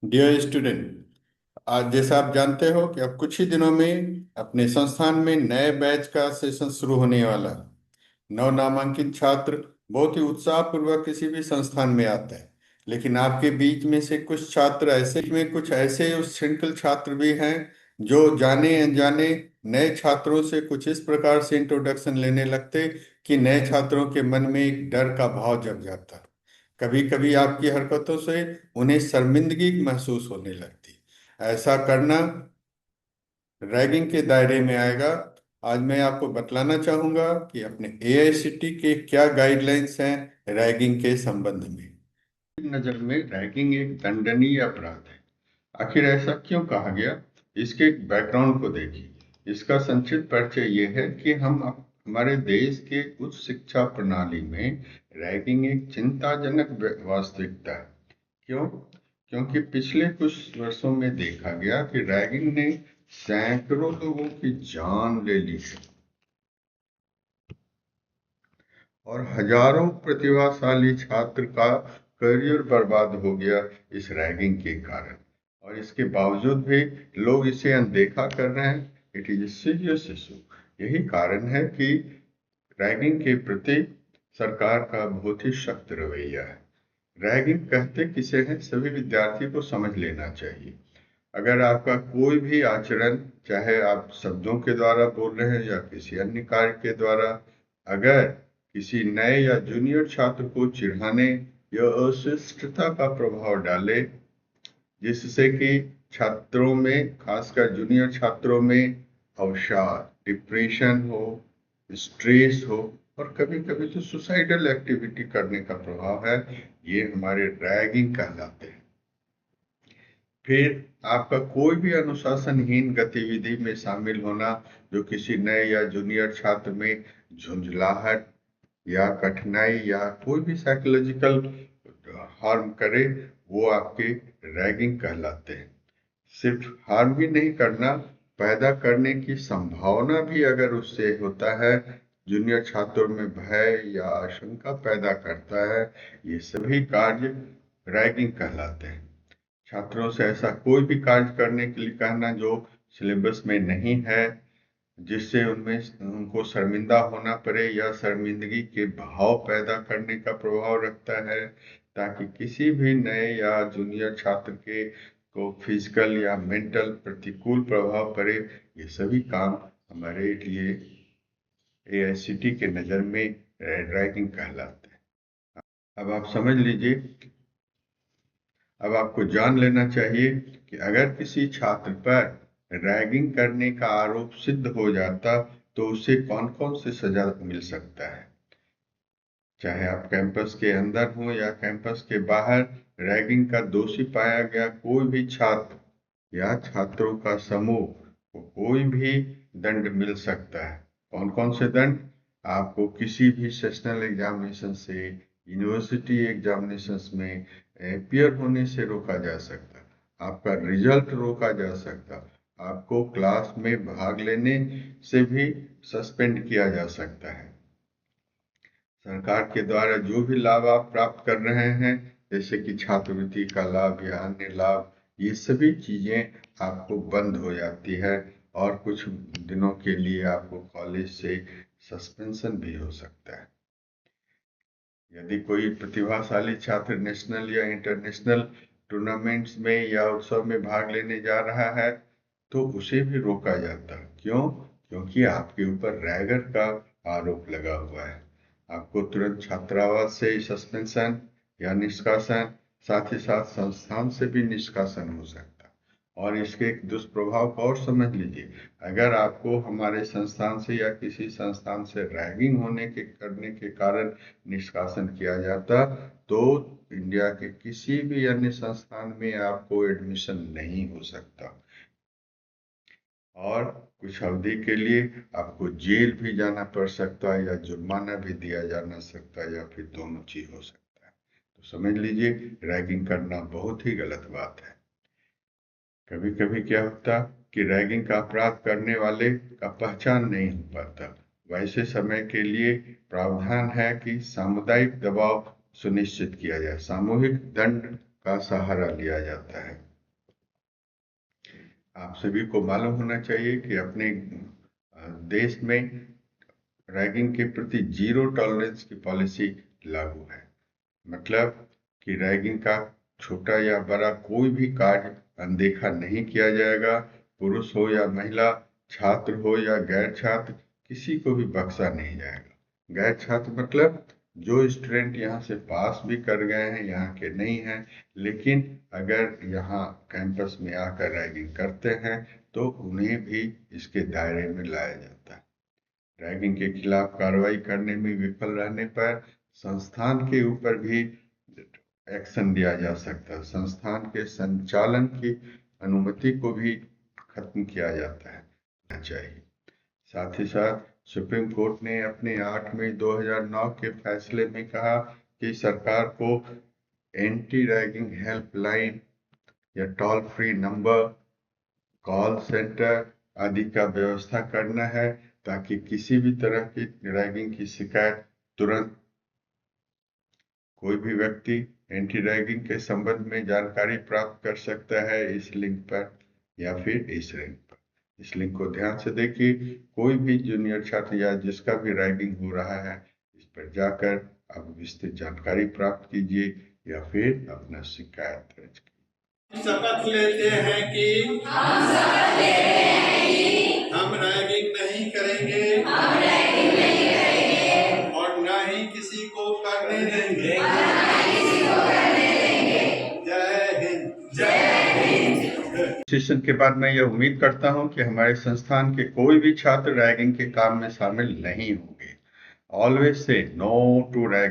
Dear student, आज जैसा आप जानते हो कि अब कुछ ही दिनों में अपने संस्थान में नए बैच का सेशन शुरू होने वाला है। नव नामांकित छात्र बहुत ही उत्साहपूर्वक किसी भी संस्थान में आते हैं, लेकिन आपके बीच में से कुछ ऐसे उच्छृंखल छात्र भी हैं जो जाने अनजाने नए छात्रों से कुछ इस प्रकार से इंट्रोडक्शन लेने लगते कि नए छात्रों के मन में एक डर का भाव जग जाता। कभी कभी आपकी हरकतों से उन्हें शर्मिंदगी महसूस होने लगती। ऐसा करना रैगिंग के दायरे में आएगा। आज मैं आपको बतलाना चाहूंगा कि अपने एआईसीटी के क्या गाइडलाइंस हैं रैगिंग के संबंध में। नजर में रैगिंग एक दंडनीय अपराध है। आखिर ऐसा क्यों कहा गया, इसके बैकग्राउंड को देखिए। इसका संक्षिप्त परिचय ये है कि हमारे देश के उच्च शिक्षा प्रणाली में रैगिंग एक चिंताजनक वास्तविकता है। क्यों? क्योंकि पिछले कुछ वर्षों में देखा गया कि रैगिंग ने सैकड़ों लोगों की जान ले ली है और हजारों प्रतिभाशाली छात्र का करियर बर्बाद हो गया इस रैगिंग के कारण। और इसके बावजूद भी लोग इसे अनदेखा कर रहे हैं। It is serious issue. यही कारण है कि रैगिंग के प्रति सरकार का बहुत ही सख्त रवैया है। रैगिंग कहते किसे हैं, सभी विद्यार्थी को समझ लेना चाहिए। अगर आपका कोई भी आचरण, चाहे आप शब्दों के द्वारा बोल रहे हैं या किसी अन्य कार्य के द्वारा, अगर किसी नए या जूनियर छात्र को चिढ़ाने या अशिष्टता का प्रभाव डाले, जिससे कि छात्रों में, खासकर जूनियर छात्रों में अवसाद, डिप्रेशन हो, स्ट्रेस हो और कभी कभी तो सुसाइडल एक्टिविटी करने का प्रभाव है, ये हमारे रैगिंग कहलाते हैं। फिर आपका कोई भी अनुशासनहीन गतिविधि में शामिल होना जो किसी नए या जूनियर छात्र में झुंझलाहट या कठिनाई या कोई भी साइकोलॉजिकल हार्म करे, वो आपके रैगिंग कहलाते हैं। सिर्फ हार्म ही नहीं करना, पैदा करने की संभावना भी अगर उससे होता है, जूनियर छात्रों में भय या आशंका पैदा करता है, ये सभी कार्य रैगिंग कहलाते हैं। छात्रों से ऐसा कोई भी कार्य करने के लिए कहना जो सिलेबस में नहीं है, जिससे उनमें उनको शर्मिंदा होना पड़े या शर्मिंदगी के भाव पैदा करने का प्रभाव रखता है, ताकि किसी भी नए या जूनियर छात्र के को फिजिकल या मेंटल प्रतिकूल प्रभाव पड़े, ये सभी काम हमारे लिए एआईसीटी के नज़र में रैगिंग कहलाते हैं। अब आप समझ लीजिए, अब आपको जान लेना चाहिए कि अगर किसी छात्र पर रैगिंग करने का आरोप सिद्ध हो जाता तो उसे कौन कौन से सजा मिल सकता है। चाहे आप कैंपस के अंदर हो या कैंपस के बाहर, रैगिंग का दोषी पाया गया कोई भी छात्र या छात्रों का समूह को कोई भी दंड मिल सकता है। कौन कौन से दंड? आपको किसी भी सेशनल एग्जामिनेशन से, यूनिवर्सिटी एग्जामिनेशंस में अपीयर होने से रोका जा सकता, आपका रिजल्ट रोका जा सकता, आपको क्लास में भाग लेने से भी सस्पेंड किया जा सकता है। सरकार के द्वारा जो भी लाभ आप प्राप्त कर रहे हैं, जैसे कि छात्रवृत्ति का लाभ या अन्य लाभ, ये सभी चीजें आपको बंद हो जाती है और कुछ दिनों के लिए आपको कॉलेज से सस्पेंशन भी हो सकता है। यदि कोई प्रतिभाशाली छात्र नेशनल या इंटरनेशनल टूर्नामेंट्स में या उत्सव में भाग लेने जा रहा है तो उसे भी रोका जाता। क्यों? क्योंकि आपके ऊपर रैगर का आरोप लगा हुआ है। आपको तुरंत छात्रावास से सस्पेंशन या निष्कासन, साथ ही साथ संस्थान से भी निष्कासन हो सकता। और इसके एक दुष्प्रभाव को और समझ लीजिए। अगर आपको हमारे संस्थान से या किसी संस्थान से रैगिंग करने के कारण निष्कासन किया जाता तो इंडिया के किसी भी अन्य संस्थान में आपको एडमिशन नहीं हो सकता और कुछ अवधि के लिए आपको जेल भी जाना पड़ सकता है या जुर्माना भी दिया जाना सकता है या फिर दोनों चीज हो सकता है। तो समझ लीजिए, रैगिंग करना बहुत ही गलत बात है। कभी कभी क्या होता कि रैगिंग का अपराध करने वाले का पहचान नहीं हो पाता। वैसे समय के लिए प्रावधान है कि सामुदायिक दबाव सुनिश्चित किया जाए, सामूहिक दंड का सहारा लिया जाता है। आप सभी को मालूम होना चाहिए कि अपने देश में रैगिंग के प्रति जीरो टॉलरेंस की पॉलिसी लागू है। मतलब कि रैगिंग का छोटा या बड़ा कोई भी कार्य अनदेखा नहीं किया जाएगा। पुरुष हो या महिला, छात्र हो या गैर छात्र, किसी को भी बख्शा नहीं जाएगा। गैर छात्र मतलब जो स्टूडेंट यहाँ से पास भी कर गए हैं, यहाँ के नहीं हैं, लेकिन अगर यहाँ कैंपस में आकर रैगिंग करते हैं तो उन्हें भी इसके दायरे में लाया जाता है। रैगिंग के खिलाफ कार्रवाई करने में विफल रहने पर संस्थान के ऊपर भी एक्शन लिया जा सकता है। संस्थान के संचालन की अनुमति को भी खत्म किया जाता है चाहिए। साथ ही साथ सुप्रीम कोर्ट ने अपने 8 मई 2009 के फैसले में कहा कि सरकार को एंटी रैगिंग हेल्पलाइन या toll free number, call centre आदि का व्यवस्था करना है, ताकि किसी भी तरह की रैगिंग की शिकायत तुरंत कोई भी व्यक्ति एंटी रैगिंग के संबंध में जानकारी प्राप्त कर सकता है इस लिंक पर या फिर इस लिंक पर। इस लिंक को ध्यान से देखिए। कोई भी जूनियर छात्र या जिसका भी रैगिंग हो रहा है, इस पर जाकर आप विस्तृत जानकारी प्राप्त कीजिए या फिर अपना शिकायत दर्ज कीजिए। शपथ लेते हैं कि हम रैगिंग नहीं करेंगे और न ही किसी को करने देंगे। जय हिंद। सेशन के बाद मैं यह उम्मीद करता हूं कि हमारे संस्थान के कोई भी छात्र रैगिंग के काम में शामिल नहीं होंगे। Always say no to ragging.